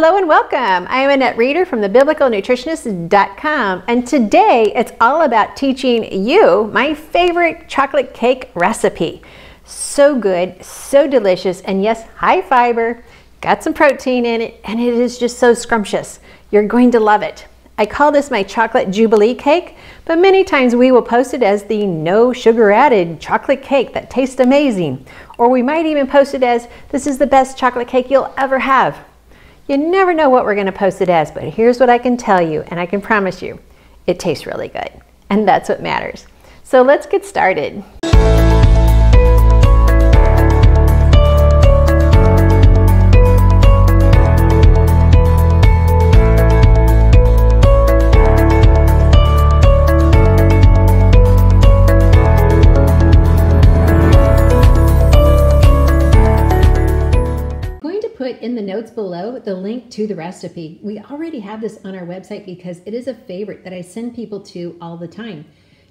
Hello and welcome. I am Annette Reeder from thebiblicalnutritionist.com, and today it's all about teaching you my favorite chocolate cake recipe. So good, so delicious, and yes, high fiber, got some protein in it, and it is just so scrumptious. You're going to love it. I call this my chocolate jubilee cake, but many times we will post it as the no sugar added chocolate cake that tastes amazing. Or we might even post it as this is the best chocolate cake you'll ever have. You never know what we're going to post it as, but here's what I can tell you, and I can promise you, it tastes really good. And that's what matters. So let's get started. In the notes below the link to the recipe. We already have this on our website because it is a favorite that I send people to all the time.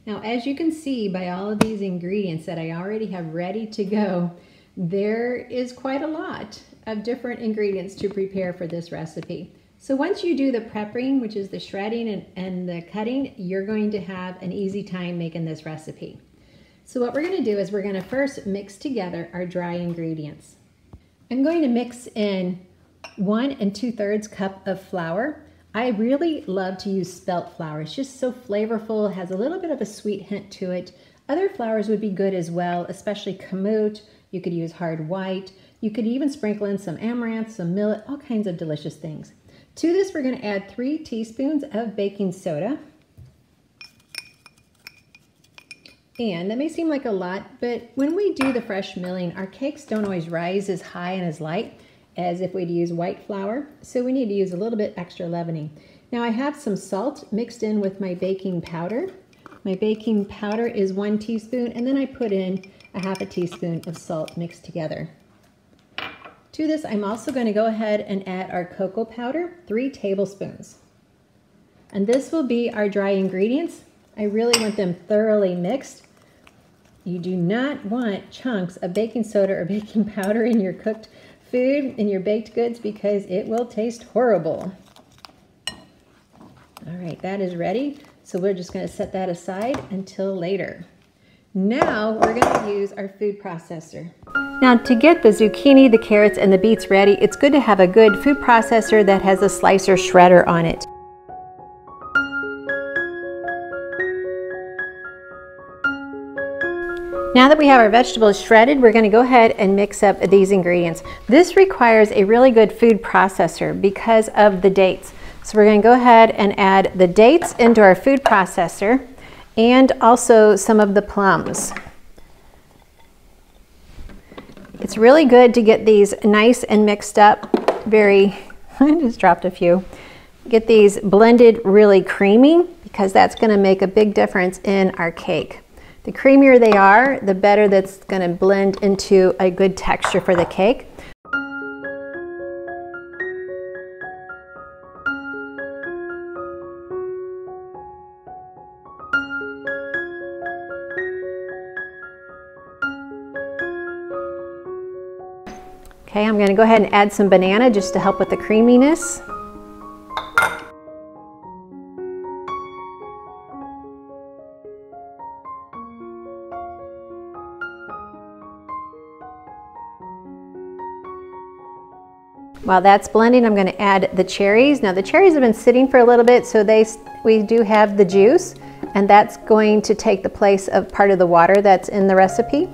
Now, as you can see by all of these ingredients that I already have ready to go, there is quite a lot of different ingredients to prepare for this recipe. So once you do the prepping, which is the shredding and the cutting, you're going to have an easy time making this recipe. So what we're going to do is we're going to first mix together our dry ingredients. I'm going to mix in 1 2/3 cup of flour. I really love to use spelt flour. It's just so flavorful, has a little bit of a sweet hint to it. Other flours would be good as well, especially kamut. You could use hard white. You could even sprinkle in some amaranth, some millet, all kinds of delicious things. To this, we're going to add 3 teaspoons of baking soda. And that may seem like a lot, but when we do the fresh milling, our cakes don't always rise as high and as light as if we'd use white flour, so we need to use a little bit extra leavening. Now I have some salt mixed in with my baking powder. My baking powder is 1 teaspoon, and then I put in a 1/2 teaspoon of salt mixed together. To this, I'm also going to go ahead and add our cocoa powder, 3 tablespoons. And this will be our dry ingredients. I really want them thoroughly mixed. You do not want chunks of baking soda or baking powder in your cooked food, in your baked goods, because it will taste horrible. All right, that is ready. So we're just going to set that aside until later. Now we're going to use our food processor. Now to get the zucchini, the carrots, and the beets ready, it's good to have a good food processor that has a slicer shredder on it. Now that we have our vegetables shredded, we're going to go ahead and mix up these ingredients. This requires a really good food processor because of the dates. So we're going to go ahead and add the dates into our food processor and also some of the plums. It's really good to get these nice and mixed up. I just dropped a few. Get these blended really creamy because that's going to make a big difference in our cake. The creamier they are, the better that's going to blend into a good texture for the cake. Okay, I'm going to go ahead and add some banana just to help with the creaminess. While that's blending, I'm going to add the cherries. Now the cherries have been sitting for a little bit, so we do have the juice, and that's going to take the place of part of the water that's in the recipe.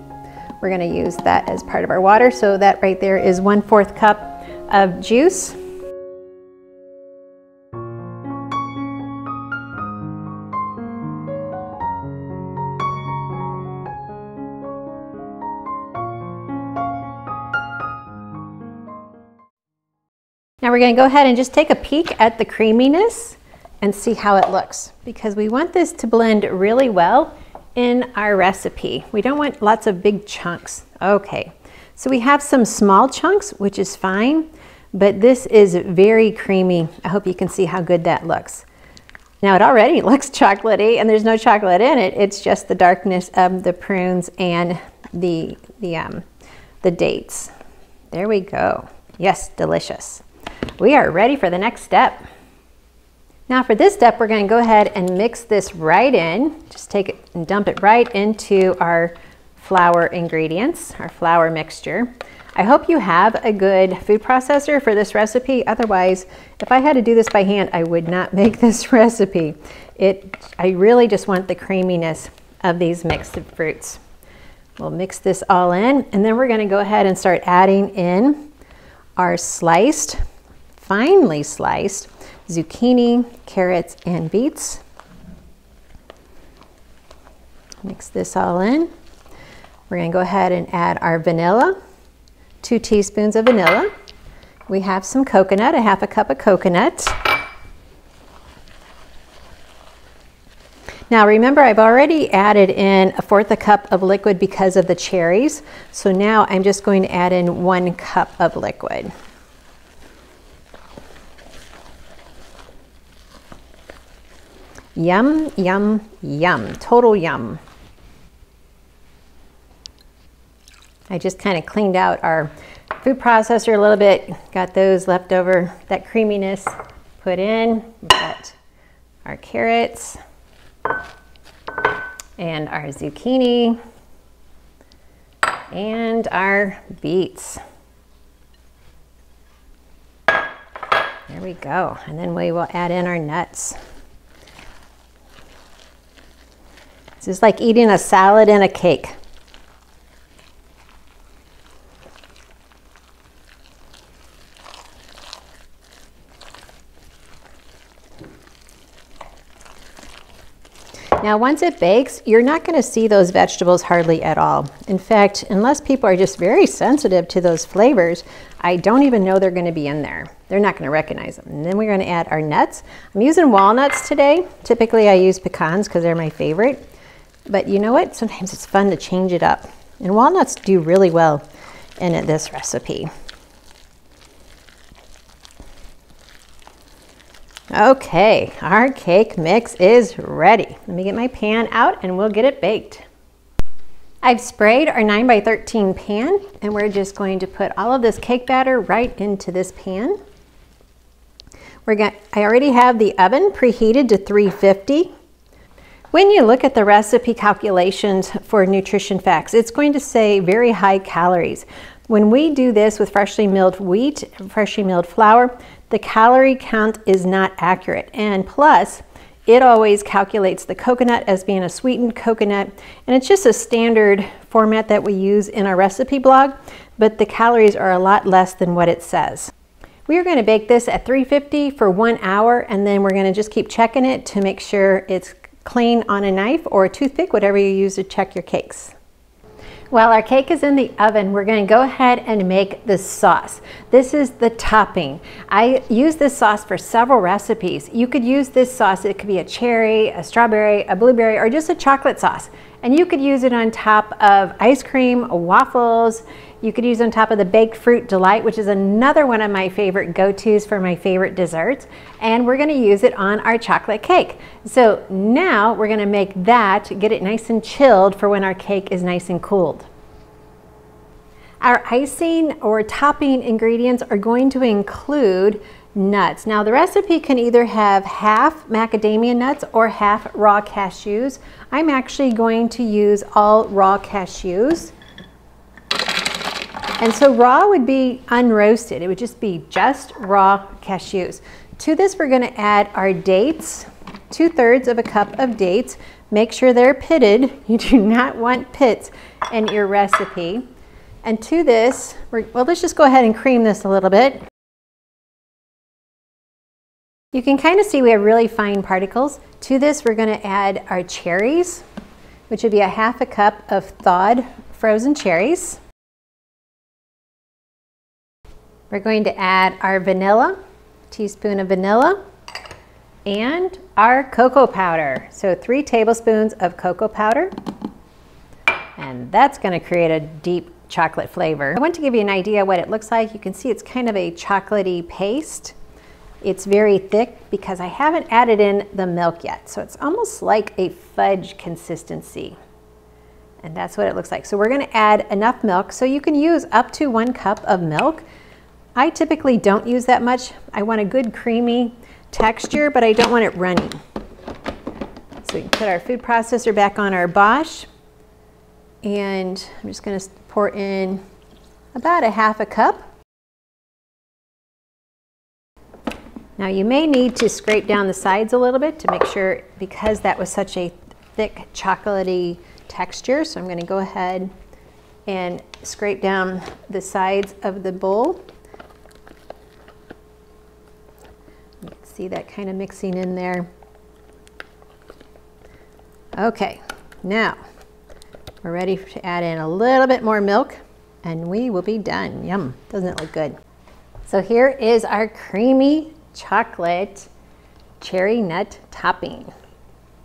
We're going to use that as part of our water, so that right there is 1/4 cup of juice. Now we're going to go ahead and just take a peek at the creaminess and see how it looks, because we want this to blend really well in our recipe. We don't want lots of big chunks. Okay, so we have some small chunks, which is fine, but this is very creamy. I hope you can see how good that looks. Now it already looks chocolatey, and there's no chocolate in it. It's just the darkness of the prunes and the dates. There we go. Yes, delicious. we are ready for the next step. Now for this step, we're going to go ahead and mix this right in. Just take it and dump it right into our flour ingredients, our flour mixture. I hope you have a good food processor for this recipe. Otherwise, if I had to do this by hand, I would not make this recipe. I really just want the creaminess of these mixed fruits. We'll mix this all in, and then we're going to go ahead and start adding in our sliced, finely sliced zucchini, carrots, and beets. Mix this all in. We're going to go ahead and add our vanilla, 2 teaspoons of vanilla. We have some coconut, a half a cup of coconut. Now remember, I've already added in 1/4 cup of liquid because of the cherries. So now I'm just going to add in 1 cup of liquid. Yum, yum, yum, total yum. I just kind of cleaned out our food processor a little bit, got those leftover, that creaminess put in. We've got our carrots and our zucchini and our beets. There we go. And then we will add in our nuts. This is like eating a salad and a cake. Now once it bakes, you're not going to see those vegetables hardly at all. In fact, unless people are just very sensitive to those flavors, I don't even know they're going to be in there. They're not going to recognize them. And then we're going to add our nuts. I'm using walnuts today. Typically I use pecans because they're my favorite. But you know what? Sometimes it's fun to change it up. And walnuts do really well in this recipe. Okay, our cake mix is ready. Let me get my pan out and we'll get it baked. I've sprayed our 9 by 13 pan and we're just going to put all of this cake batter right into this pan. I already have the oven preheated to 350. When you look at the recipe calculations for Nutrition Facts, it's going to say very high calories. When we do this with freshly milled wheat, freshly milled flour, the calorie count is not accurate. And plus, it always calculates the coconut as being a sweetened coconut. And it's just a standard format that we use in our recipe blog, but the calories are a lot less than what it says. We are going to bake this at 350 for 1 hour, and then we're going to just keep checking it to make sure it's clean on a knife or a toothpick, whatever you use to check your cakes. While our cake is in the oven, we're going to go ahead and make the sauce. This is the topping. I use this sauce for several recipes. You could use this sauce, it could be a cherry, a strawberry, a blueberry, or just a chocolate sauce. And you could use it on top of ice cream, waffles. You could use it on top of the Baked Fruit Delight, which is another one of my favorite go-tos for my favorite desserts. And we're going to use it on our chocolate cake. So now we're going to make that, get it nice and chilled for when our cake is nice and cooled. Our icing or topping ingredients are going to include nuts. Now the recipe can either have half macadamia nuts or half raw cashews. I'm actually going to use all raw cashews. And so raw would be unroasted. It would just be just raw cashews. To this we're going to add our dates, 2/3 of a cup of dates. Make sure they're pitted. You do not want pits in your recipe. And to this, well, let's just go ahead and cream this a little bit. You can kind of see we have really fine particles. To this, we're going to add our cherries, which would be a half a cup of thawed frozen cherries. We're going to add our vanilla, a teaspoon of vanilla, and our cocoa powder. So 3 tablespoons of cocoa powder. And that's going to create a deep chocolate flavor. I want to give you an idea what it looks like. You can see it's kind of a chocolatey paste. It's very thick because I haven't added in the milk yet. So it's almost like a fudge consistency. And that's what it looks like. So we're going to add enough milk. So you can use up to 1 cup of milk. I typically don't use that much. I want a good creamy texture, but I don't want it runny. So we can put our food processor back on our Bosch, and I'm just going to pour in about a half a cup. Now you may need to scrape down the sides a little bit to make sure, because that was such a thick chocolatey texture. So I'm going to go ahead and scrape down the sides of the bowl. You can see that kind of mixing in there. Okay, now we're ready to add in a little bit more milk and we will be done. Yum, doesn't it look good? So here is our creamy chocolate cherry nut topping.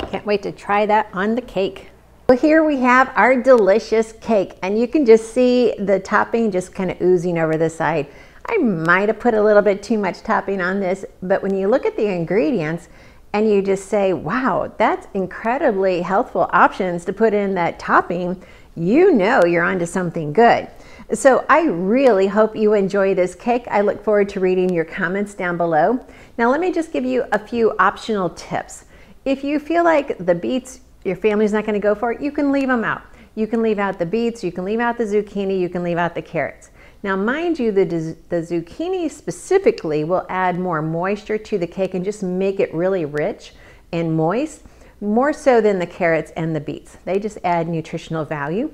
Can't wait to try that on the cake. So here we have our delicious cake, and you can just see the topping just kind of oozing over the side. I might have put a little bit too much topping on this, but when you look at the ingredients and you just say, wow, that's incredibly healthful options to put in that topping, you know you're onto something good. So I really hope you enjoy this cake. I look forward to reading your comments down below. Now let me just give you a few optional tips. If you feel like the beets, your family's not going to go for it, you can leave them out. You can leave out the beets, you can leave out the zucchini, you can leave out the carrots. Now mind you, the zucchini specifically will add more moisture to the cake and just make it really rich and moist, more so than the carrots and the beets. They just add nutritional value.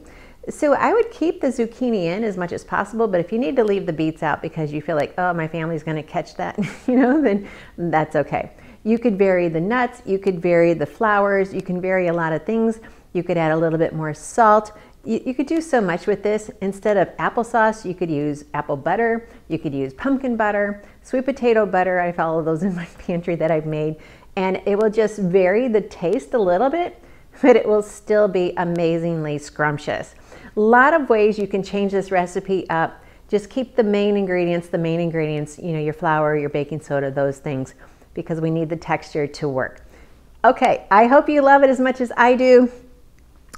So I would keep the zucchini in as much as possible, but if you need to leave the beets out because you feel like, oh, my family's going to catch that, then that's okay. You could vary the nuts, you could vary the flours, you can vary a lot of things. You could add a little bit more salt. You could do so much with this. Instead of applesauce, you could use apple butter, you could use pumpkin butter, sweet potato butter. I have all of those in my pantry that I've made, and it will just vary the taste a little bit, but it will still be amazingly scrumptious. A lot of ways you can change this recipe up. Just keep the main ingredients, your flour, your baking soda, those things, because we need the texture to work. Okay, I hope you love it as much as I do.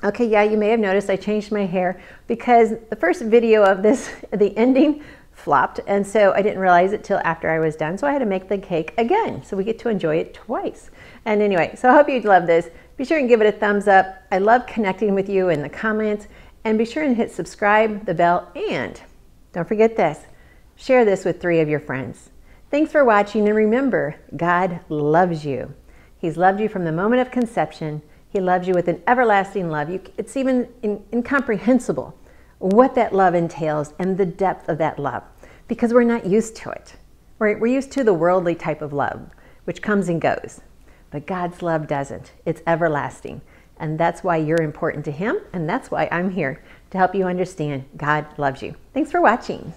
Okay, yeah, you may have noticed I changed my hair because the first video of this, the ending, flopped, and so I didn't realize it till after I was done, so I had to make the cake again, so we get to enjoy it twice. And anyway, so I hope you love this. Be sure and give it a thumbs up. I love connecting with you in the comments, and be sure and hit subscribe, the bell, and don't forget this, share this with 3 of your friends. Thanks for watching, and remember, God loves you. He's loved you from the moment of conception. He loves you with an everlasting love. It's even incomprehensible what that love entails and the depth of that love, because we're not used to it. We're used to the worldly type of love, which comes and goes. But God's love doesn't. It's everlasting. And that's why you're important to Him, and that's why I'm here to help you understand God loves you. Thanks for watching.